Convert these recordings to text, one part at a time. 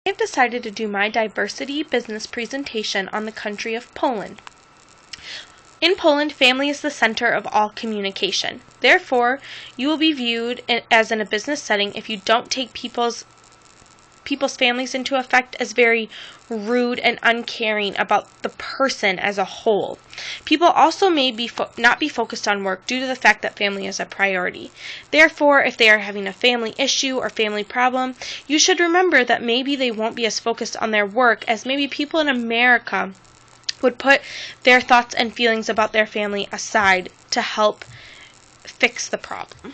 I've decided to do my diversity business presentation on the country of Poland. In Poland, family is the center of all communication. Therefore, you will be viewed as in a business setting if you don't take people's families into effect as very rude and uncaring about the person as a whole. People also may not be focused on work due to the fact that family is a priority. Therefore, if they are having a family issue or family problem, you should remember that maybe they won't be as focused on their work as maybe people in America would put their thoughts and feelings about their family aside to help fix the problem.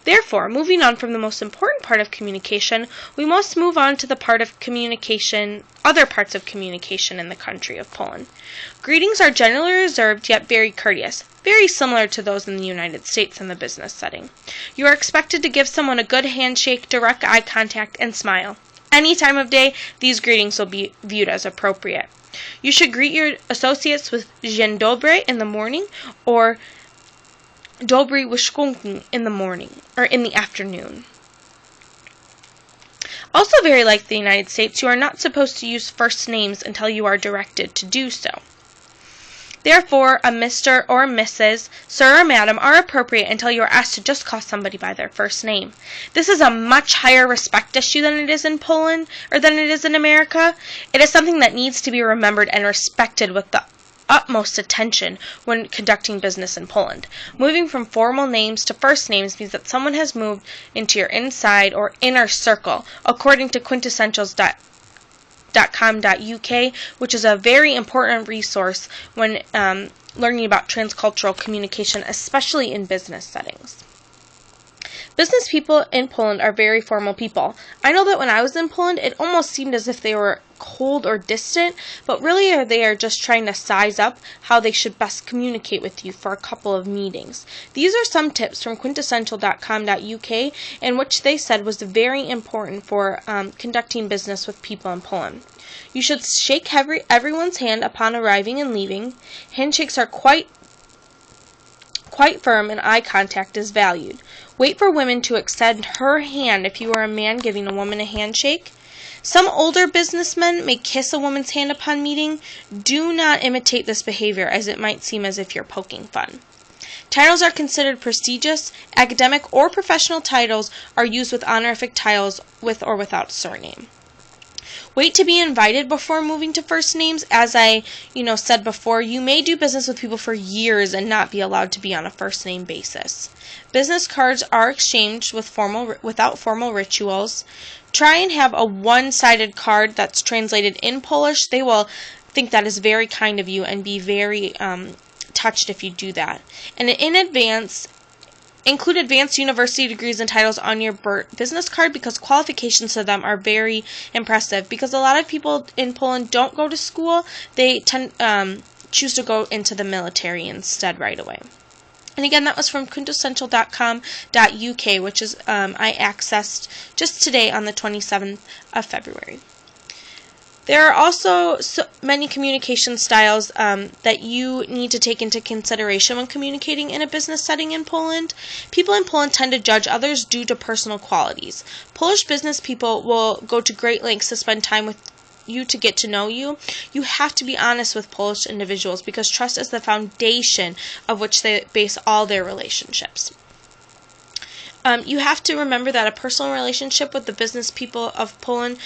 Therefore, moving on from the most important part of communication, we must move on to the part of communication, other parts of communication in the country of Poland. Greetings are generally reserved yet very courteous, very similar to those in the United States in the business setting. You are expected to give someone a good handshake, direct eye contact, and smile. Any time of day, these greetings will be viewed as appropriate. You should greet your associates with Dzień dobry in the morning or Dobry wieczorek in the morning or in the afternoon. Also very like the United States, you are not supposed to use first names until you are directed to do so. Therefore, a Mr. or Mrs., Sir or Madam are appropriate until you are asked to just call somebody by their first name. This is a much higher respect issue than it is in Poland or than it is in America. It is something that needs to be remembered and respected with the utmost attention when conducting business in Poland. Moving from formal names to first names means that someone has moved into your inside or inner circle, according to quintessentials.com.uk, which is a very important resource when learning about transcultural communication, especially in business settings. Business people in Poland are very formal people. I know that when I was in Poland, it almost seemed as if they were cold or distant, but really they are just trying to size up how they should best communicate with you for a couple of meetings. These are some tips from quintessential.com.uk, in which they said was very important for conducting business with people in Poland. You should shake everyone's hand upon arriving and leaving. Handshakes are quite firm and eye contact is valued. Wait for women to extend her hand if you are a man giving a woman a handshake. Some older businessmen may kiss a woman's hand upon meeting. Do not imitate this behavior, as it might seem as if you're poking fun. Titles are considered prestigious. Academic or professional titles are used with honorific titles with or without surname. Wait to be invited before moving to first names. As I said before, you may do business with people for years and not be allowed to be on a first name basis. Business cards are exchanged without formal rituals. Try and have a one-sided card that's translated in Polish. They will think that is very kind of you and be very touched if you do that. And in advance, include advanced university degrees and titles on your business card because qualifications to them are very impressive. Because a lot of people in Poland don't go to school, they choose to go into the military instead right away. And again, that was from quintessential.com.uk, which is I accessed just today on the 27th of February. There are also so many communication styles that you need to take into consideration when communicating in a business setting in Poland. People in Poland tend to judge others due to personal qualities. Polish business people will go to great lengths to spend time with you to get to know you. You have to be honest with Polish individuals because trust is the foundation of which they base all their relationships. You have to remember that a personal relationship with the business people of Poland,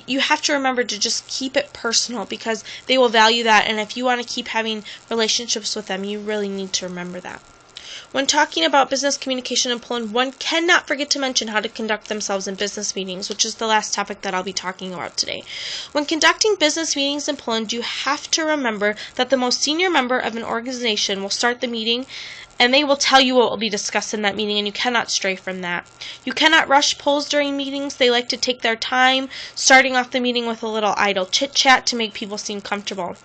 you have to remember to just keep it personal because they will value that, and if you want to keep having relationships with them, you really need to remember that. When talking about business communication in Poland, one cannot forget to mention how to conduct themselves in business meetings, which is the last topic that I'll be talking about today. When conducting business meetings in Poland, you have to remember that the most senior member of an organization will start the meeting, and they will tell you what will be discussed in that meeting, and you cannot stray from that. You cannot rush Poles during meetings. They like to take their time, starting off the meeting with a little idle chit-chat to make people seem comfortable.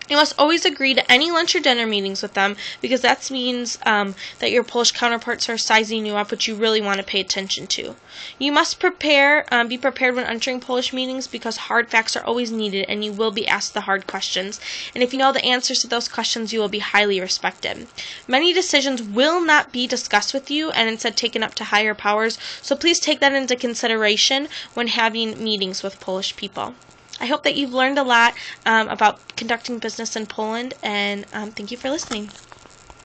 You must always agree to any lunch or dinner meetings with them, because that means that your Polish counterparts are sizing you up, which you really want to pay attention to. You must be prepared when entering Polish meetings, because hard facts are always needed and you will be asked the hard questions. And if you know the answers to those questions, you will be highly respected. Many decisions will not be discussed with you and instead taken up to higher powers, so please take that into consideration when having meetings with Polish people. I hope that you've learned a lot about conducting business in Poland, and thank you for listening.